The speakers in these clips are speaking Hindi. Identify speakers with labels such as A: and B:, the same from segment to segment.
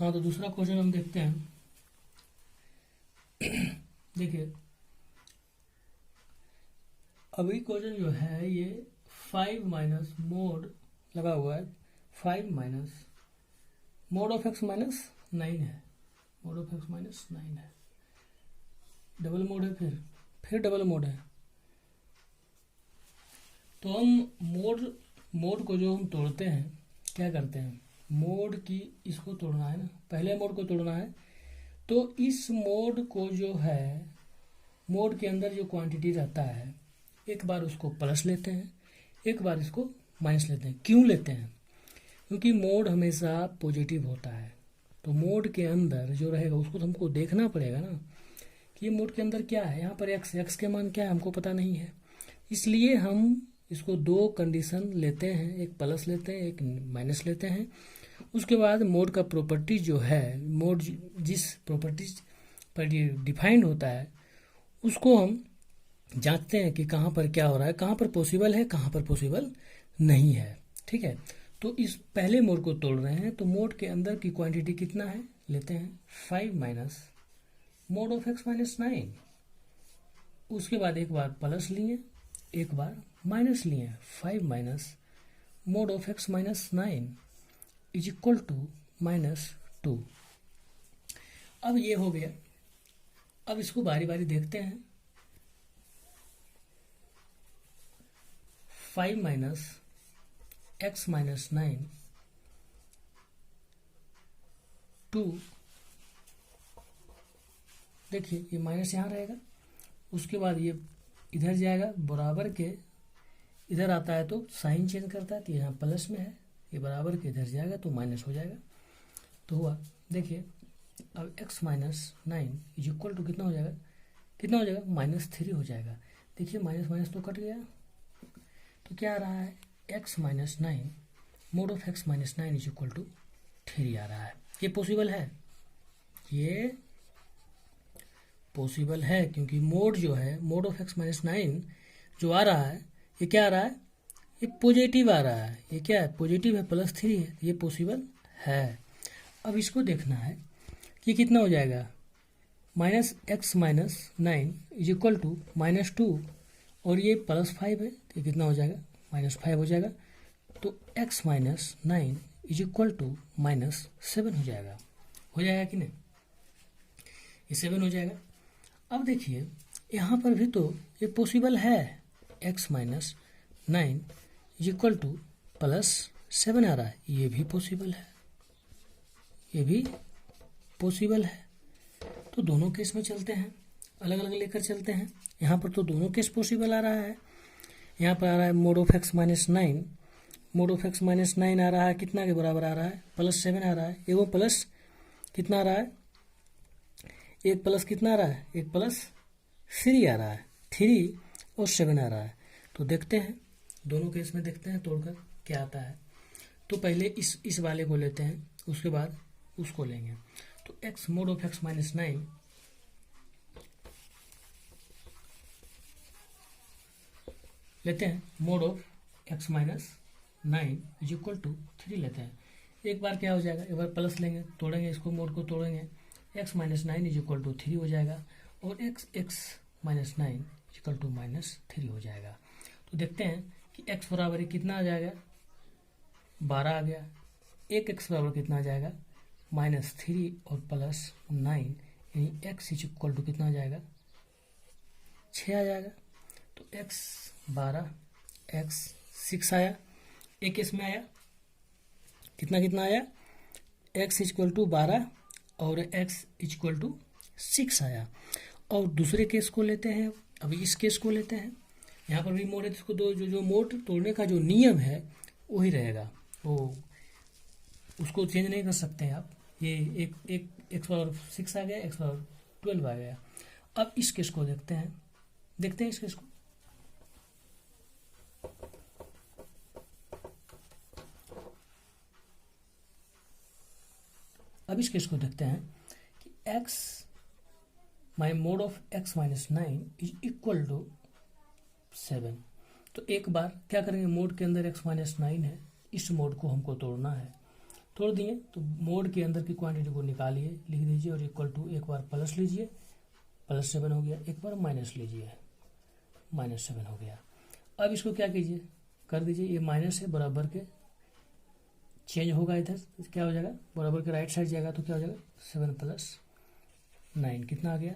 A: हाँ, तो दूसरा क्वेश्चन हम देखते हैं। देखिए, अभी क्वेश्चन जो है ये 5 माइनस मोड लगा हुआ है, 5 minus mod of x minus 9 है, मोड ऑफ एक्स माइनस 9 है, डबल मोड है, फिर डबल मोड है। तो हम मोड को जो हम तोड़ते हैं, क्या करते हैं, मोड की इसको तोड़ना है ना, पहले मोड को तोड़ना है। तो इस मोड को जो है, मोड के अंदर जो क्वांटिटी रहता है, एक बार उसको प्लस लेते हैं, एक बार इसको माइनस लेते हैं। क्यों लेते हैं? क्योंकि मोड हमेशा पॉजिटिव होता है। तो मोड के अंदर जो रहेगा उसको तो हमको देखना पड़ेगा ना कि ये मोड के अंदर क्या है। यहाँ पर एक्स के मान क्या है हमको पता नहीं है, इसलिए हम इसको दो कंडीशन लेते हैं, एक प्लस लेते हैं, एक माइनस लेते हैं। उसके बाद मोड का प्रॉपर्टीज जो है, मोड जिस प्रॉपर्टीज पर डिफाइंड होता है उसको हम जांचते हैं कि कहाँ पर क्या हो रहा है, कहाँ पर पॉसिबल है, कहाँ पर पॉसिबल नहीं है। ठीक है, तो इस पहले मोड को तोड़ रहे हैं। तो मोड के अंदर की क्वांटिटी कितना है, लेते हैं 5 minus mod of x minus 9। उसके बाद एक बार प्लस लिए, एक बार माइनस लिए, 5 minus mod of x minus 9 is equal to -2। अब ये हो गया। अब इसको बारी बारी देखते हैं। 5 माइनस एक्स माइनस 9 2, देखिए ये माइनस यहाँ रहेगा, उसके बाद ये इधर जाएगा, बराबर के इधर आता है तो साइन चेंज करता है, तो यहाँ प्लस में है, ये बराबर के इधर जाएगा तो माइनस हो जाएगा। तो हुआ, देखिए अब x minus 9 is equal to कितना हो जाएगा, कितना हो जाएगा, -3 हो जाएगा। देखिए माइनस माइनस तो कट गया, तो क्या आ रहा है, x minus 9 mod of x minus 9 is equal to 3 आ रहा है। ये पॉसिबल है, ये पॉसिबल है, क्योंकि मोड जो है, मोड ऑफ x माइनस 9 जो आ रहा है, ये क्या आ रहा है, ये पॉजिटिव आ रहा है। ये क्या है, पॉजिटिव है, +3 है, ये पॉसिबल है। अब इसको देखना है कि कितना हो जाएगा, -x minus 9 is equal to -2, और ये +5 है, तो ये कितना हो जाएगा, -5 हो जाएगा। तो x minus 9 is equal to -7 हो जाएगा। हो जाएगा कि नहीं, ये 7 हो जाएगा। अब देखिए यहाँ पर भी तो ये पॉसिबल है, x minus 9 is equal to +7 आ रहा है, ये भी पॉसिबल है, ये भी पॉसिबल है। तो दोनों केस में चलते हैं, अलग अलग लेकर चलते हैं। यहाँ पर तो दोनों केस पॉसिबल आ रहा है। यहाँ पर आ रहा है mod of x minus 9, mod of x minus 9 आ रहा है, कितना के बराबर आ रहा है, +7 आ रहा है। एगो प्लस कितना आ रहा है, एक प्लस कितना आ रहा है, एक +3 आ रहा है, 3 और 7 आ रहा है। तो देखते हैं, दोनों केस में देखते हैं तोड़कर क्या आता है। तो पहले इस वाले को लेते हैं, उसके बाद उसको लेंगे। तो x mod of x minus 9 लेते हैं, mod of x minus 9 is equal to 3 लेते हैं। एक बार क्या हो जाएगा, एक बार प्लस लेंगे, तोड़ेंगे इसको, मोड को तोड़ेंगे, x minus 9 is equal to 3 हो जाएगा, और x minus 9 is equal to -3 हो जाएगा। तो देखते हैं कि x बराबर कितना आ जाएगा, 12 आ गया। एक x बराबर कितना आ जाएगा, -3 और +9, यानी x इज इक्वल टू कितना आ जाएगा, 6 आ जाएगा। तो x 12, x 6 आया, एक केस में आया, कितना कितना आया, x इक्वल टू 12 और x इक्वल टू 6 आया। और दूसरे केस को लेते हैं, अभी इस केस को लेते हैं। यहाँ पर भी मोड है, इसको दो जो मोड तोड़ने का जो नियम है वही रहेगा, वो उसको चेंज नहीं कर सकते हैं आप। ये एक x6 आ गया, x12 आ गया। अब इस केस को देखते हैं, इस केस को। अब इस केस को देखते हैं कि x mod of x minus 9 is equal to 7। तो एक बार क्या करेंगे, मोड के अंदर x माइनस 9 है, इस मोड को हमको तोड़ना है। तोड़ दिए तो मोड के अंदर की क्वांटिटी को निकालिए, लिख दीजिए और इक्वल टू एक बार प्लस लीजिए, +7 हो गया, एक बार माइनस लीजिए, -7 हो गया। अब इसको क्या कीजिए, कर दीजिए, ये माइनस है बराबर के चेंज होगा इधर तो क्या हो जाएगा, बराबर के राइट साइड जाएगा तो क्या हो जाएगा 7 + 9 कितना आ गया,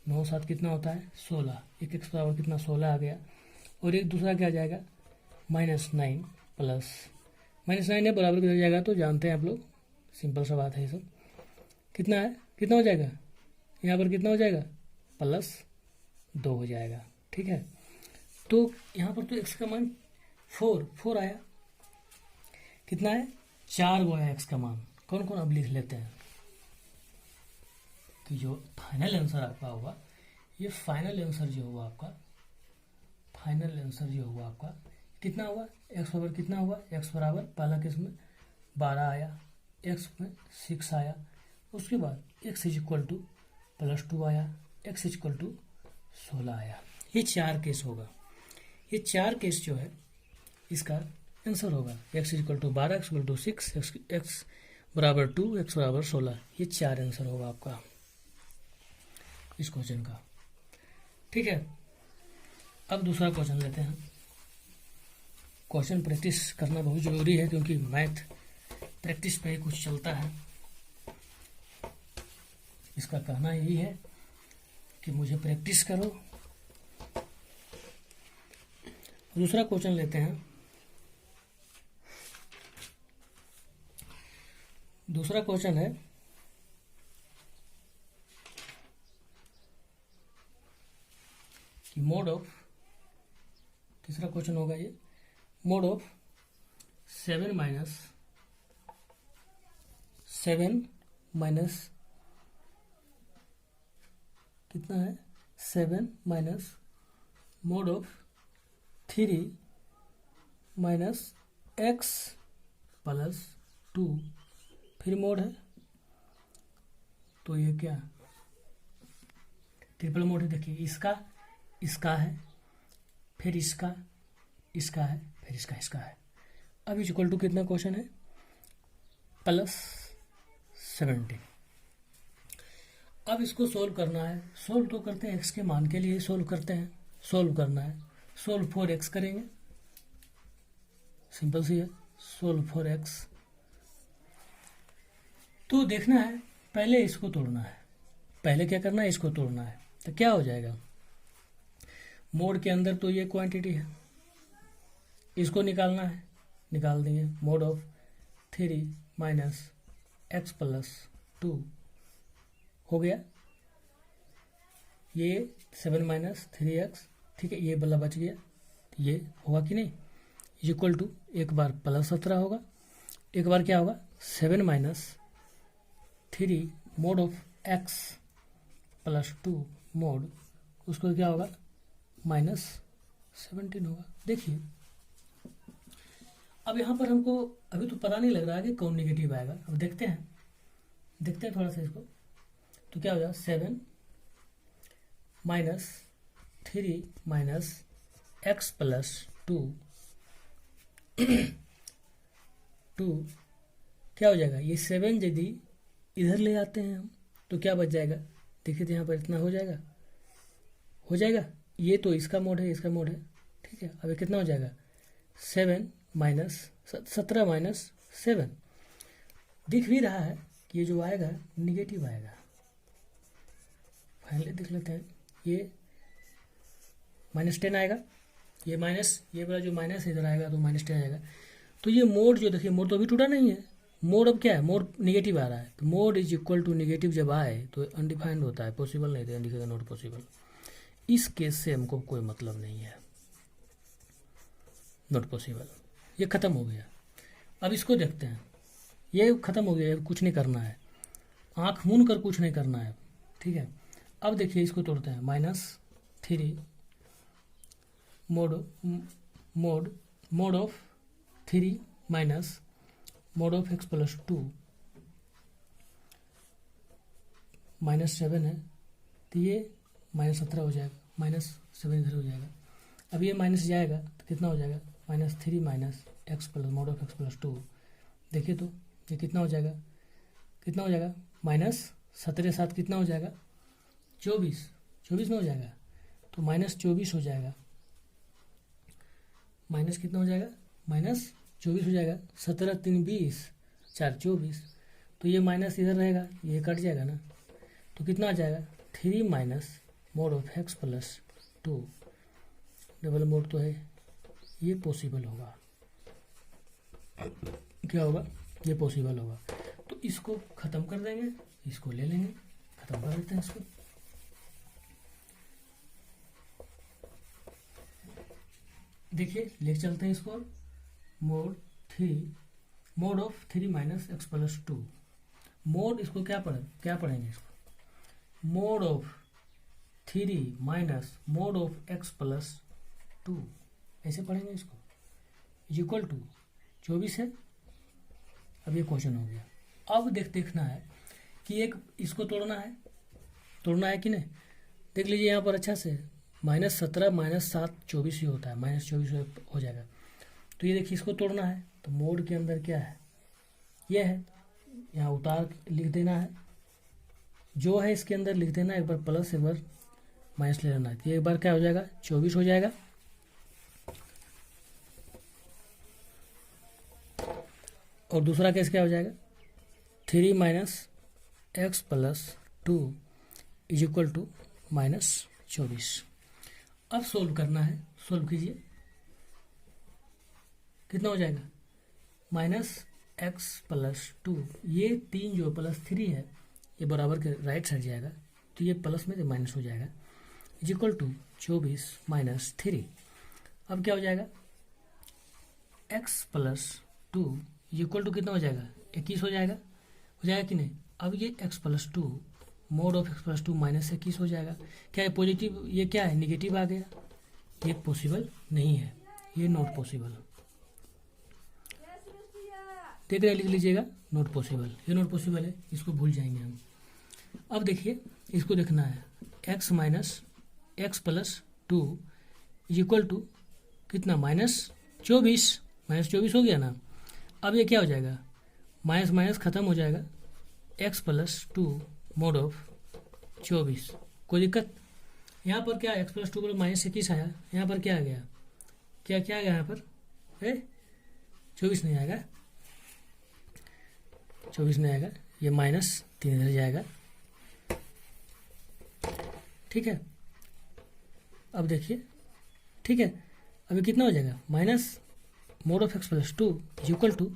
A: 9 7 कितना होता है 16, एक x बराबर कितना 16 आ गया। और एक दूसरा क्या आ जाएगा -9 प्लस -9 है बराबर किधर जाएगा तो जानते हैं आप लोग, सिंपल सा बात है ये सब। कितना है, कितना हो जाएगा यहाँ पर, कितना हो जाएगा +2 हो जाएगा। ठीक है, तो यहाँ पर तो x का मान 4 आया, कितना है 4 गो है x का मान। कौन कौन अब लिख लेते हैं कि जो फाइनल आंसर आपका होगा, ये फाइनल आंसर जो हुआ आपका, फाइनल आंसर जो हुआ आपका कितना हुआ, x बराबर कितना हुआ, x बराबर पहला केस में 12 आया, x में 6 आया, उसके बाद x = +2 आया, x = 16 आया। ये 4 केस होगा, ये 4 केस जो है इसका आंसर होगा, x = 12, x = 6, x बराबर 2, x बराबर 16, ये 4 आंसर होगा आपका इस क्वेश्चन का। ठीक है, अब दूसरा क्वेश्चन लेते हैं। क्वेश्चन प्रैक्टिस करना बहुत ज़रूरी है क्योंकि मैथ प्रैक्टिस पे ही कुछ चलता है। इसका कहना यही है कि मुझे प्रैक्टिस करो। दूसरा क्वेश्चन लेते हैं। दूसरा क्वेश्चन है कि मोड ऑफ, तीसरा क्वेश्चन होगा ये, मोड ऑफ 7 माइनस कितना है 7 minus mod of 3 minus x + 2, फिर मोड है तो ये क्या ट्रिपल मोड है। देखिए इसका है, फिर इसका है, फिर इसका है। अब इक्वल टू कितना क्वेश्चन है +17। अब इसको सोल्व करना है, सोल्व तो करते हैं x के मान के लिए सोल्व करते हैं, सोल्व करना है, सोल्व फॉर x करेंगे, सिंपल सी है, सोल्व फॉर x। तो देखना है पहले इसको तोड़ना है, पहले क्या करना है इसको तोड़ना है, तो क्या हो जाएगा, मोड के अंदर तो ये क्वांटिटी है, इसको निकालना है, निकाल देंगे, मोड ऑफ 3 माइनस x + 2 हो गया, ये 7 - 3x, ठीक है, ये वाला बच गया, ये होगा कि नहीं, इक्वल टू एक बार +17 होगा, एक बार क्या होगा 7 - 3 मोड ऑफ x + 2 मोड, उसको क्या होगा -17 होगा। देखिए अब यहाँ पर हमको अभी तो पता नहीं लग रहा है कि कौन नेगेटिव आएगा, अब देखते हैं थोड़ा सा इसको, तो क्या हो जाएगा 7 - 3 - x + 2 क्या हो जाएगा, ये 7 यदि इधर ले आते हैं हम तो क्या बच जाएगा, देखिए तो यहाँ पर इतना हो जाएगा, ये तो इसका मोड है, इसका मोड है, ठीक है। अब कितना हो जाएगा 17 - 7, दिख भी रहा है कि ये जो आएगा निगेटिव आएगा। फाइनली देख लेते हैं, ये -10 आएगा, ये माइनस, ये वाला जो माइनस इधर आएगा तो -10 आएगा। तो ये मोड जो देखिए, मोड तो अभी टूटा नहीं है, मोड अब क्या है, मोड निगेटिव आ रहा है, तो मोड = निगेटिव जब आए तो अनडिफाइंड होता है, पॉसिबल नहीं, तो लिखेगा नॉट पॉसिबल। इस केस से हमको कोई मतलब नहीं है, नॉट पॉसिबल, ये खत्म हो गया। अब इसको देखते हैं, ये खत्म हो गया, कुछ नहीं करना है, आंख मूंद कर कुछ नहीं करना है, ठीक है। अब देखिए इसको तोड़ते हैं, -3 mode of 3 minus mod of x + 2 -7 है, तो ये -17 हो जाएगा, -7 इधर हो जाएगा। अब ये माइनस जाएगा तो कितना हो जाएगा -3 - x + मोड ऑफ x + 2, देखिए तो ये कितना हो जाएगा, कितना हो जाएगा, -17 कितना हो जाएगा, 24, 24 ना हो जाएगा, तो -24 हो जाएगा, माइनस कितना हो जाएगा, -24 हो जाएगा, 17 3 20 4 24, तो ये माइनस इधर रहेगा, ये कट जाएगा ना, तो कितना आ जाएगा 3 minus mod of x plus 2, double mode तो है, ये पॉसिबल होगा, क्या होगा, ये पॉसिबल होगा। तो इसको ख़त्म कर देंगे, इसको ले लेंगे, ख़त्म कर देते हैं इसको। देखिए लिख चलते हैं इसको, mode of 3 minus x plus 2, mode इसको क्या पढ़ेंगे इसको, mode of 3 minus mod of x plus 2, ऐसे पढ़ेंगे इसको, इक्वल टू 24 है। अब ये क्वेश्चन हो गया। अब देखना है कि एक इसको तोड़ना है कि नहीं। देख लीजिए यहाँ पर अच्छा से, -17 -7 24 ही होता है, -24 हो जाएगा। तो ये देखिए इसको तोड़ना है, तो मोड के अंदर क्या है, ये है, यहाँ उतार लिख देना है, जो है इसके अंदर लिख देना, एक बार प्लस एक बार माइनस ले लेना है। तो ये एक बार क्या हो जाएगा, 24 हो जाएगा, और दूसरा केस क्या हो जाएगा, 3 minus x plus 2 is equal to -24। अब सोल्व करना है, सोल्व कीजिए, कितना हो जाएगा, -x प्लस 2, ये 3 जो +3 है ये बराबर के राइट साइड जाएगा, तो ये प्लस में तो माइनस हो जाएगा, इज इक्वल टू 24 माइनस 3। अब क्या हो जाएगा, x प्लस 2 इक्वल टू कितना हो जाएगा, 21 हो जाएगा कि नहीं। अब ये x plus 2 mode of x plus 2 -21 हो जाएगा। क्या है पॉजिटिव, ये क्या है निगेटिव आ गया, ये पॉसिबल नहीं है, ये नॉट पॉसिबल। देख रहे लिख लीजिएगा, नॉट पॉसिबल, ये नॉट पॉसिबल है, इसको भूल जाएंगे हम। अब देखिए इसको देखना है, x minus x plus 2 equal to कितना, -24 हो गया ना। अब ये क्या हो जाएगा, माइनस माइनस खत्म हो जाएगा, x प्लस 2 मोड ऑफ 24, कोई दिक्कत। यहाँ पर क्या x प्लस 2 पर -21 आया, यहाँ पर क्या आ गया, क्या आ गया यहाँ पर, 24 नहीं आएगा, 24 नहीं आएगा, ये -3 इधर जाएगा, ठीक है। अब देखिए, ठीक है, अभी कितना हो जाएगा, minus mod of x plus 2 equal to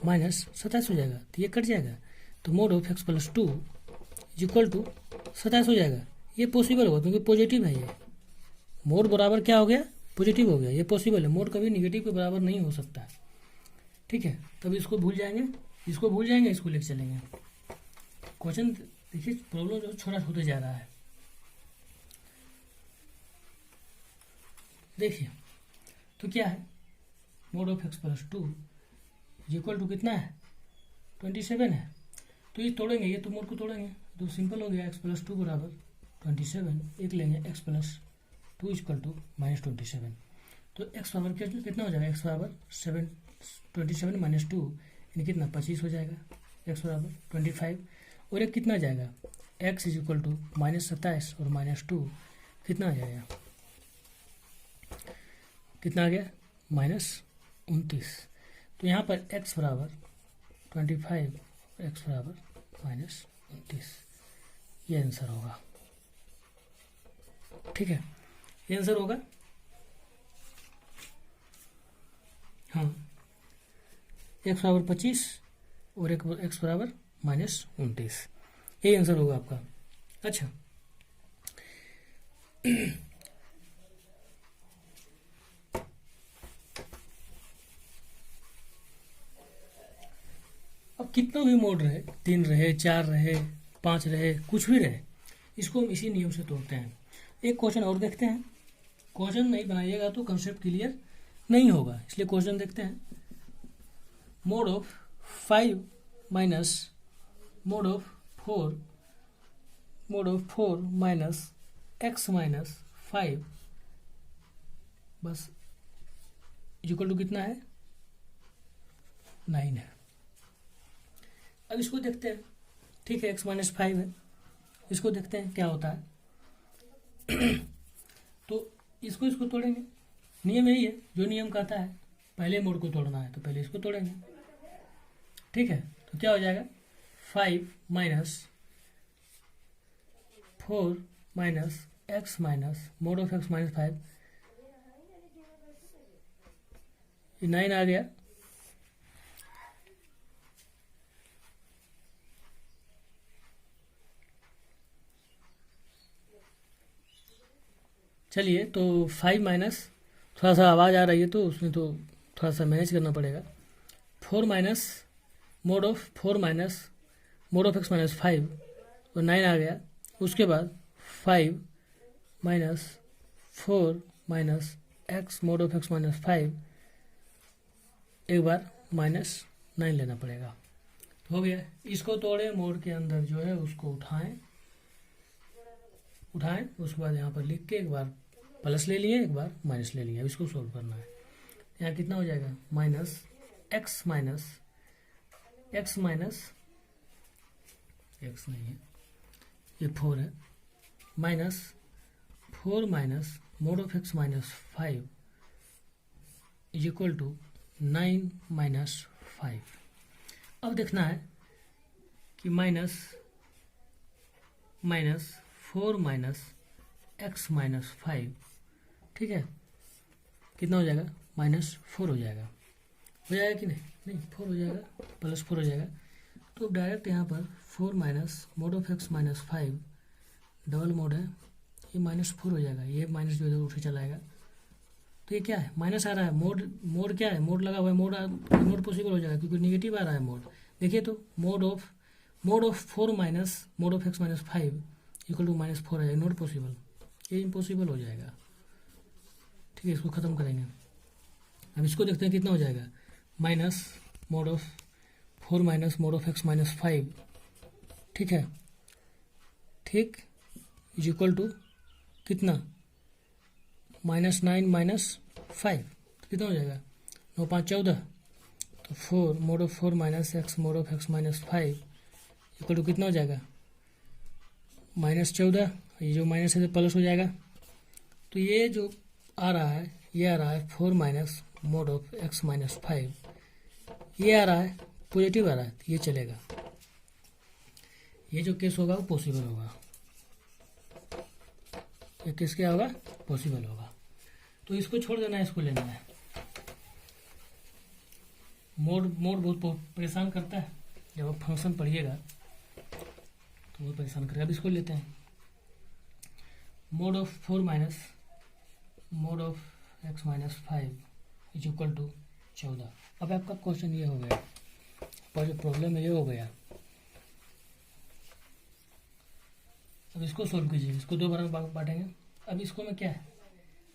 A: -27 हो जाएगा, तो ये कट जाएगा, तो mod of x plus 2 equal to 27 हो जाएगा। ये पॉसिबल होगा क्योंकि पॉजिटिव है, ये मोड बराबर क्या हो गया, पॉजिटिव हो गया, ये पॉसिबल है, मोड कभी निगेटिव के बराबर नहीं हो सकता, ठीक है। तब इसको भूल जाएंगे, इसको लेके चलेंगे। क्वेश्चन देखिए, प्रॉब्लम जो छोटा होते जा रहा है, देखिए तो क्या है, mod of x plus 2 equal to कितना है, 27 है। तो ये तोड़ेंगे, ये तो मोड को तोड़ेंगे, तो सिंपल हो गया, एक्स प्लस 2 बराबर 27, एक लेंगे एक्स प्लस 2 इक्वल टू -27, तो एक्स बराबर कितना हो जाएगा, एक्स बराबर 27 माइनस 2 यानी कितना 25 हो जाएगा, एक्स बराबर 25, और एक कितना जाएगा, एक्स इज इक्वल टू -27 और -2 कितना आ जाएगा, कितना आ गया, -29। तो यहाँ पर x बराबर 25, x बराबर -29, ये आंसर होगा, ठीक है, ये आंसर होगा। हाँ, x बराबर 25 और एक x बराबर -29, यही आंसर होगा आपका। अच्छा अब कितना भी मोड रहे, 3 रहे, 4 रहे, 5 रहे, कुछ भी रहे, इसको हम इसी नियम से तोड़ते हैं। एक क्वेश्चन और देखते हैं, क्वेश्चन नहीं बनाइएगा तो कंसेप्ट क्लियर नहीं होगा, इसलिए क्वेश्चन देखते हैं। Mod of 5 minus mod of 4 minus x minus 5 बस इक्वल टू कितना है, 9 है। अब इसको देखते हैं, ठीक है, एक्स माइनस 5 है, इसको देखते हैं क्या होता है। तो इसको तोड़ेंगे, नियम यही है, जो नियम कहता है पहले मोड को तोड़ना है तो पहले इसको तोड़ेंगे, ठीक है। तो क्या हो जाएगा, 5 minus 4 minus x minus mod of x minus 5, ये 9 आ गया। चलिए, तो 5 माइनस, थोड़ा सा आवाज़ आ रही है तो उसमें तो थोड़ा सा मैनेज करना पड़ेगा। 4 minus mod of 4 minus mod of x minus 5, तो 9 आ गया। उसके बाद 5 minus 4 minus x mod of x minus 5, एक बार माइनस 9 लेना पड़ेगा। हो गया, इसको तोड़े, मोड के अंदर जो है उसको उठाएं, उसके बाद यहाँ पर लिख के एक बार प्लस ले लिए, एक बार माइनस ले लिए। अब इसको सोल्व करना है। यहाँ कितना हो जाएगा, माइनस एक्स माइनस एक्स नहीं है, ये 4 है, minus 4 minus mod of x minus 5 is equal to 9 minus 5। अब देखना है कि माइनस 4 माइनस एक्स माइनस 5, ठीक है, कितना हो जाएगा, -4 हो जाएगा। हो जाएगा कि नहीं 4 हो जाएगा, +4 हो जाएगा। तो डायरेक्ट यहाँ पर 4 minus mod of x minus 5, double mode है, ये -4 हो जाएगा, ये माइनस जो इधर उठ के चला आएगा। तो ये क्या है, माइनस आ रहा है, मोड क्या है, मोड लगा हुआ है, मोड पॉसिबल हो जाएगा क्योंकि निगेटिव आ रहा है मोड। देखिए तो mod of 4 minus mod of x minus 5 equal to -4 आ जाएगा, नॉट पॉसिबल, ये इम्पॉसिबल हो जाएगा, ठीक है। इसको ख़त्म करेंगे। अब इसको देखते हैं कितना हो जाएगा, minus mod of 4 minus mod of x minus 5, ठीक है, ठीक, इज इक्वल टू कितना, -9 माइनस 5, कितना हो जाएगा, 9 5 14, तो 4 mod of 4 minus x mod of x minus 5 equal to कितना हो जाएगा, -14, ये जो माइनस है तो प्लस हो जाएगा। तो ये जो आ रहा है, ये आ रहा है 4 minus mod of x minus 5, ये आ रहा है पॉजिटिव आ रहा है, ये चलेगा, ये जो केस होगा वो पॉसिबल होगा, ये केस क्या होगा, पॉसिबल होगा। तो इसको छोड़ देना है, इसको लेना है। मोड बहुत परेशान करता है, जब आप फंक्शन पढ़िएगा तो वो परेशान करेगा। अब इसको लेते हैं, mod of 4 minus mod of x minus 5 is equal to 14। अब आपका क्वेश्चन ये हो गया, पर जो प्रॉब्लम है ये हो गया। अब इसको सोल्व कीजिए, इसको 2 बार में बांटेंगे। अब इसको में क्या है,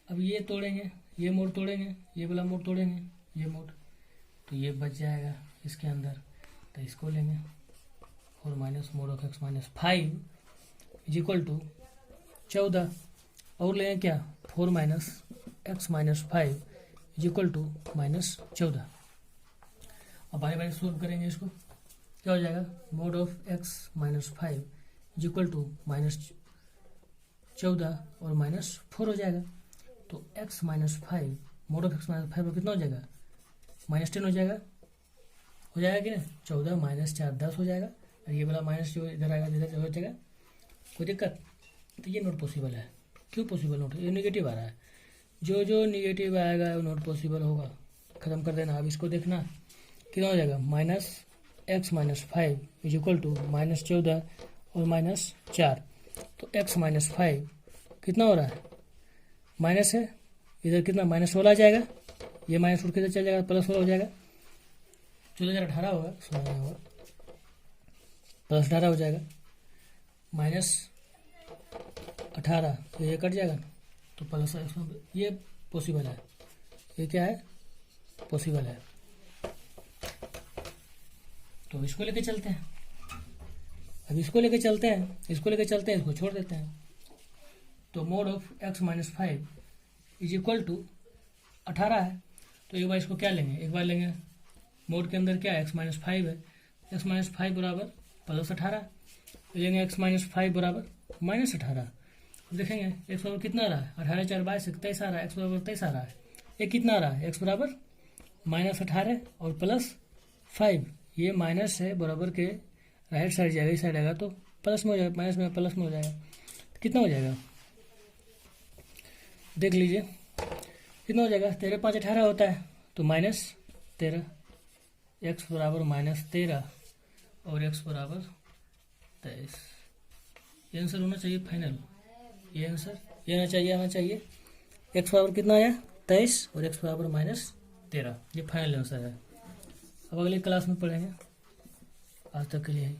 A: अब ये तोड़ेंगे, ये मोड तोड़ेंगे, ये वाला मोड तोड़ेंगे, ये मोड, तो ये बच जाएगा इसके अंदर, तो इसको लेंगे 4 minus mod of x minus 5 is equal to 14, और लेंगे क्या, 4 minus x minus 5 is equal to -14। अब बारी बारी सोल्व करेंगे इसको, क्या हो जाएगा, mod of x minus 5 is equal to -14 और -4 हो जाएगा। तो x minus 5 mod of x minus 5 कितना हो जाएगा, -10 हो जाएगा, कि नहीं, 14 माइनस 4 10 हो जाएगा, और ये वाला माइनस जो इधर आएगा इधर हो जाएगा, कोई दिक्कत। तो ये नॉट पॉसिबल है, क्यों पॉसिबल नॉट, ये निगेटिव आ रहा है, जो निगेटिव आएगा वो नॉट पॉसिबल होगा, खत्म कर देना। अब इसको देखना कितना हो जाएगा, -x minus 5 is equal to -14 और -4। तो x माइनस 5 कितना हो रहा है, माइनस है, इधर कितना -16 आ जाएगा, ये माइनस उठ के इधर चल जाएगा, +16 हो जाएगा, 14 होगा, 16 होगा, +18 हो जाएगा, -18, तो ये कट जाएगा ना, तो प्लस, ये पॉसिबल है, ये क्या है, पॉसिबल है। तो इसको लेके चलते हैं, अब इसको लेके चलते हैं, इसको छोड़ देते हैं। तो mod of x minus 5 is equal to 18 है, तो एक बार इसको क्या लेंगे, एक बार लेंगे, मोड के अंदर क्या है, एक्स माइनस 5 है, एक्स माइनस 5 बराबर प्लस 18, लेंगे एक्स माइनस 5 बराबर माइनस 18। देखेंगे एक्स बराबर कितना आ रहा है, 18 4 22 23 आ रहा है, एक्स बराबर 23 आ रहा है। ये कितना आ रहा है, एक्स बराबर माइनस 18 और प्लस 5, ये माइनस है बराबर के राइट साइड जाएगा, इस साइड आएगा तो प्लस में हो जाएगा, माइनस में प्लस में हो जाएगा। तो कितना हो जाएगा, देख लीजिए कितना हो जाएगा, 13 5 18 होता है, तो -13, एक्स बराबर -13 और एक्स बराबर 23। ये आंसर होना चाहिए फाइनल, ये आंसर ये आना चाहिए। एक्स बराबर कितना आया 23 और एक्स बराबर -13, ये फाइनल आंसर है। अब अगली क्लास में पढ़ेंगे, आज तक के लिए।